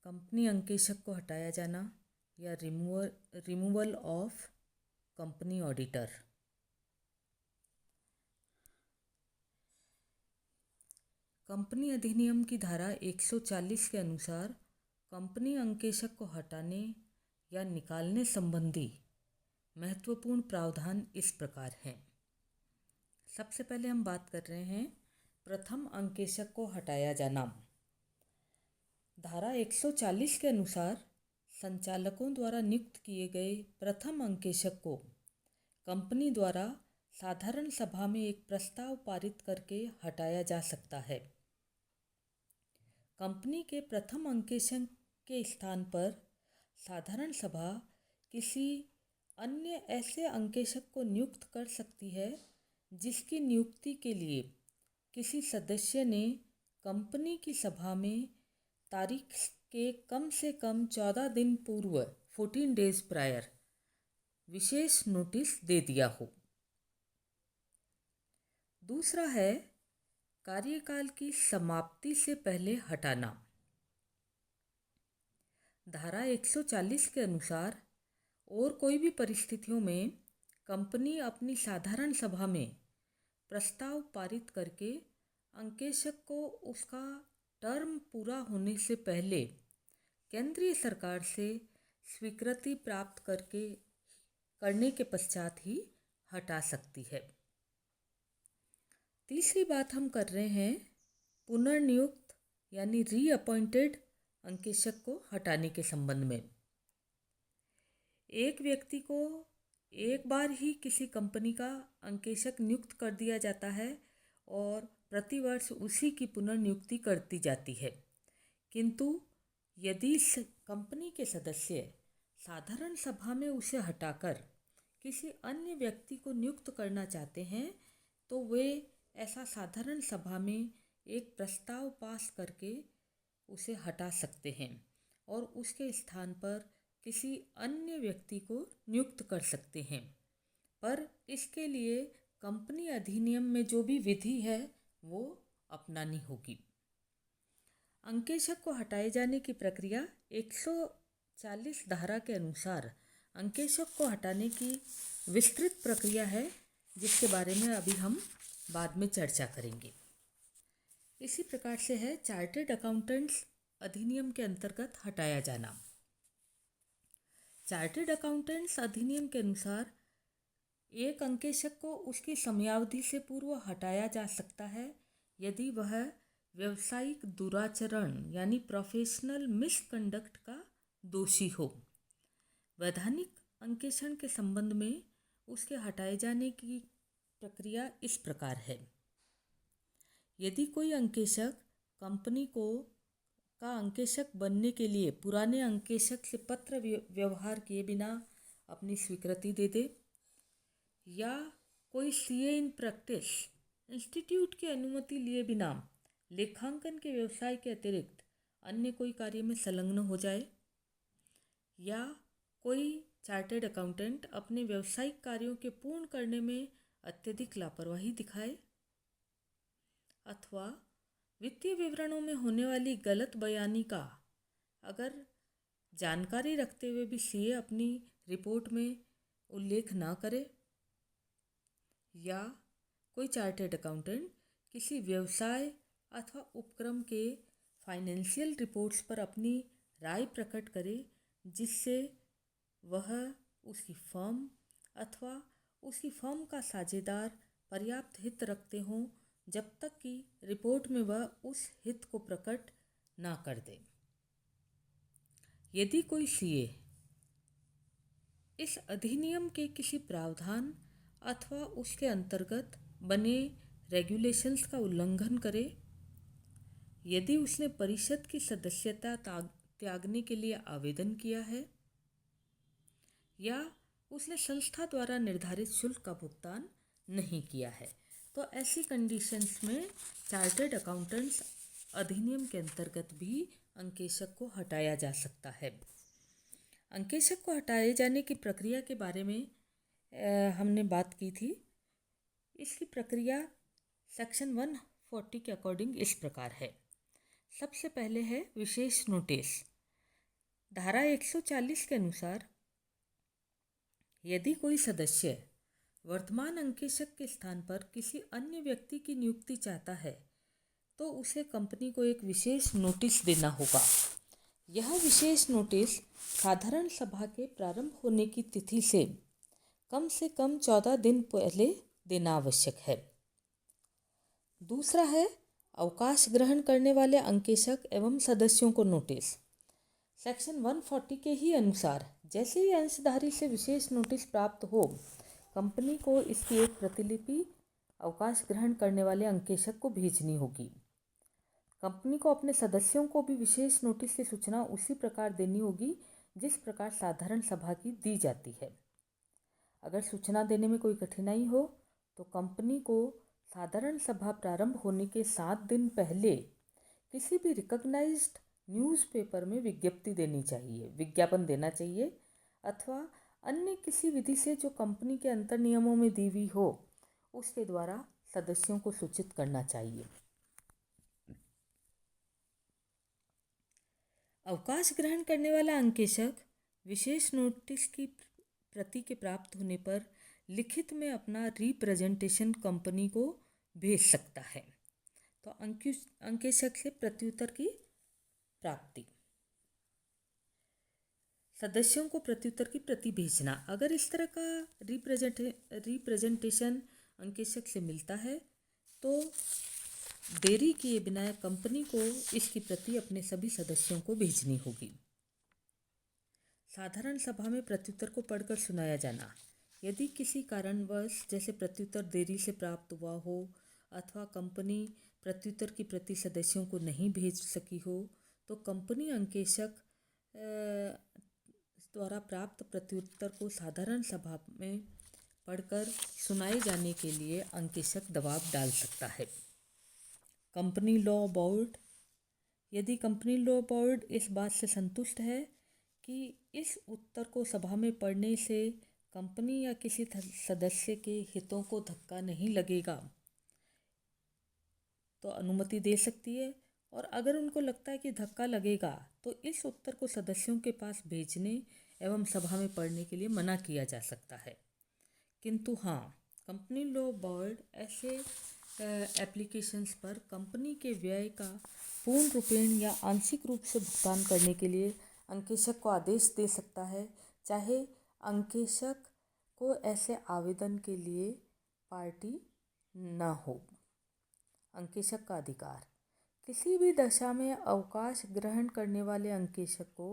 Company अंकेशक को हटाया जाना या removal of company auditor. Company अधिनियम की धारा 140 के अनुसार कंपनी अंकेशक को हटाने या निकालने संबंधी महत्वपूर्ण प्रावधान इस प्रकार हैं। सबसे पहले हम बात कर रहे हैं प्रथम अंकेशक को हटाया जाना। धारा 140 के अनुसार संचालकों द्वारा नियुक्त किए गए प्रथम अंकेशक को कंपनी द्वारा साधारण सभा में एक प्रस्ताव पारित करके हटाया जा सकता है। कंपनी के प्रथम अंकेशक के स्थान पर साधारण सभा किसी अन्य ऐसे अंकेशक को नियुक्त कर सकती है जिसकी नियुक्ति के लिए किसी सदस्य ने कंपनी की सभा में तारीख के कम से कम 14 दिन पूर्व 14 डेज प्रायर विशेष नोटिस दे दिया हो। दूसरा है कार्यकाल की समाप्ति से पहले हटाना। धारा 140 के अनुसार और कोई भी परिस्थितियों में कंपनी अपनी साधारण सभा में प्रस्ताव पारित करके अंकेशक को उसका टर्म पूरा होने से पहले केंद्रीय सरकार से स्वीकृति प्राप्त करने के पश्चात ही हटा सकती है। तीसरी बात हम कर रहे हैं पुनर्नियुक्त यानी रीअपॉइंटेड अंकेशक को हटाने के संबंध में। एक व्यक्ति को एक बार ही किसी कंपनी का अंकेशक नियुक्त कर दिया जाता है और प्रतिवर्ष उसी की पुनर्नियुक्ति करती जाती है, किंतु यदि कंपनी के सदस्य साधारण सभा में उसे हटाकर किसी अन्य व्यक्ति को नियुक्त करना चाहते हैं तो वे ऐसा साधारण सभा में एक प्रस्ताव पास करके उसे हटा सकते हैं और उसके स्थान पर किसी अन्य व्यक्ति को नियुक्त कर सकते हैं, पर इसके लिए कंपनी अधिनियम में जो भी विधि है वो अपनानी होगी। अंकेशक को हटाए जाने की प्रक्रिया 140 धारा के अनुसार अंकेशक को हटाने की विस्तृत प्रक्रिया है, जिसके बारे में अभी हम बाद में चर्चा करेंगे। इसी प्रकार से है चार्टर्ड अकाउंटेंट्स अधिनियम के अंतर्गत हटाया जाना। चार्टर्ड अकाउंटेंट्स अधिनियम के अनुसार एक अंकेशक को उसकी समयावधि से पूर्व हटाया जा सकता है यदि वह व्यावसायिक दुराचरण यानी प्रोफेशनल मिसकंडक्ट का दोषी हो। वैधानिक अंकेक्षण के संबंध में उसके हटाए जाने की प्रक्रिया इस प्रकार है। यदि कोई अंकेशक कंपनी का अंकेशक बनने के लिए पुराने अंकेशक से पत्र व्यवहार किए बिना अपनी स्वीकृति दे दे, या कोई सीए इन प्रैक्टिस इंस्टीट्यूट की अनुमति लिए बिना लेखांकन के व्यवसाय के अतिरिक्त अन्य कोई कार्य में संलग्न हो जाए, या कोई चार्टर्ड अकाउंटेंट अपने व्यावसायिक कार्यों के पूर्ण करने में अत्यधिक लापरवाही दिखाए, अथवा वित्तीय विवरणों में होने वाली गलत बयानी का अगर जानकारी रखते हुए भी सीए अपनी रिपोर्ट में उल्लेख ना करे, या कोई चार्टर्ड अकाउंटेंट किसी व्यवसाय अथवा उपक्रम के फाइनेंशियल रिपोर्ट्स पर अपनी राय प्रकट करे जिससे वह उसकी फर्म अथवा उसकी फर्म का साझेदार पर्याप्त हित रखते हों जब तक कि रिपोर्ट में वह उस हित को प्रकट ना कर दे। यदि कोई सीए इस अधिनियम के किसी प्रावधान अथवा उसके अंतर्गत बने रेगुलेशंस का उल्लंघन करे, यदि उसने परिषद की सदस्यता त्यागने के लिए आवेदन किया है, या उसने संस्था द्वारा निर्धारित शुल्क का भुगतान नहीं किया है, तो ऐसी कंडीशंस में चार्टर्ड अकाउंटेंट्स अधिनियम के अंतर्गत भी अंकेशक को हटाया जा सकता है। अंकेशक को हटाए जाने की प्रक्रिया के बारे में हमने बात की थी। इसकी प्रक्रिया सेक्शन 140 के अकॉर्डिंग इस प्रकार है। सबसे पहले है विशेष नोटिस। धारा 140 के अनुसार यदि कोई सदस्य वर्तमान अंकेशक के स्थान पर किसी अन्य व्यक्ति की नियुक्ति चाहता है तो उसे कंपनी को एक विशेष नोटिस देना होगा। यह विशेष नोटिस साधारण सभा के प्रारंभ होने की तिथि से कम 14 दिन पहले देना आवश्यक है। दूसरा है अवकाश ग्रहण करने वाले अंकेशक एवं सदस्यों को नोटिस। सेक्शन 140 के ही अनुसार जैसे ही अंशधारी से विशेष नोटिस प्राप्त हो, कंपनी को इसकी एक प्रतिलिपि अवकाश ग्रहण करने वाले अंकेशक को भेजनी होगी। कंपनी को अपने सदस्यों को भी विशेष नोटिस की सूचना उसी प्रकार देनी होगी जिस प्रकार साधारण सभा की दी जाती है। अगर सूचना देने में कोई कठिनाई हो तो कंपनी को साधारण सभा प्रारंभ होने के 7 दिन पहले किसी भी रिकॉग्नाइज्ड न्यूज़पेपर में विज्ञापन देना चाहिए अथवा अन्य किसी विधि से जो कंपनी के अंतर नियमों में दी हुई हो उसके द्वारा सदस्यों को सूचित करना चाहिए। अवकाश ग्रहण करने वाला अंकेशक विशेष नोटिस की प्रति के प्राप्त होने पर लिखित में अपना रिप्रेजेंटेशन कंपनी को भेज सकता है। तो अंकेशक से प्रत्युत्तर की प्राप्ति। सदस्यों को प्रत्युत्तर की प्रति भेजना। अगर इस तरह का रिप्रेजेंटेशन अंकेशक से मिलता है तो देरी किए बिना कंपनी को इसकी प्रति अपने सभी सदस्यों को भेजनी होगी। साधारण सभा में प्रत्युत्तर को पढ़कर सुनाया जाना। यदि किसी कारणवश जैसे प्रत्युत्तर देरी से प्राप्त हुआ हो अथवा कंपनी प्रत्युत्तर की प्रति सदस्यों को नहीं भेज सकी हो तो कंपनी अंकेशक द्वारा प्राप्त प्रत्युत्तर को साधारण सभा में पढ़कर सुनाए जाने के लिए अंकेशक दबाव डाल सकता है। Company law board. यदि कंपनी लॉ बोर्ड इस बात से संतुष्ट है कि इस उत्तर को सभा में पढ़ने से कंपनी या किसी सदस्य के हितों को धक्का नहीं लगेगा तो अनुमति दे सकती है, और अगर उनको लगता है कि धक्का लगेगा तो इस उत्तर को सदस्यों के पास भेजने एवं सभा में पढ़ने के लिए मना किया जा सकता है। किंतु हाँ, कंपनी लॉ बोर्ड ऐसे एप्लीकेशंस पर कंपनी के व्यय का पूर्ण रूपेण या आंशिक रूप से भुगतान करने के लिए अंकेशक को आदेश दे सकता है, चाहे अंकेशक को ऐसे आवेदन के लिए पार्टी न हो। अंकेशक का अधिकार। किसी भी दशा में अवकाश ग्रहण करने वाले अंकेशक को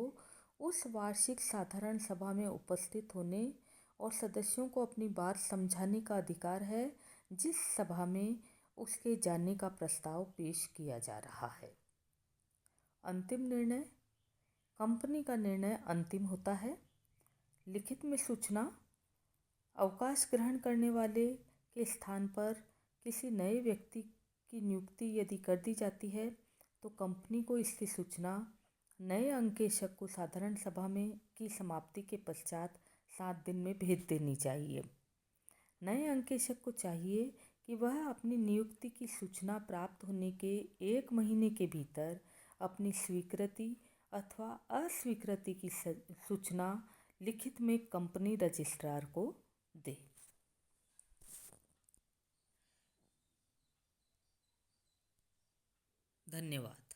उस वार्षिक साधारण सभा में उपस्थित होने और सदस्यों को अपनी बात समझाने का अधिकार है जिस सभा में उसके जाने का प्रस्ताव पेश किया जा रहा है। अंतिम निर्णय। कंपनी का निर्णय अंतिम होता है। लिखित में सूचना। अवकाश ग्रहण करने वाले के स्थान पर किसी नए व्यक्ति की नियुक्ति यदि कर दी जाती है तो कंपनी को इसकी सूचना नए अंकेशक को साधारण सभा में की समाप्ति के पश्चात 7 दिन में भेज देनी चाहिए। नए अंकेशक को चाहिए कि वह अपनी नियुक्ति की सूचना प्राप्त होने के 1 महीने के भीतर अपनी स्वीकृति अथवा अस्वीकृति की सूचना लिखित में कंपनी रजिस्ट्रार को दे। धन्यवाद।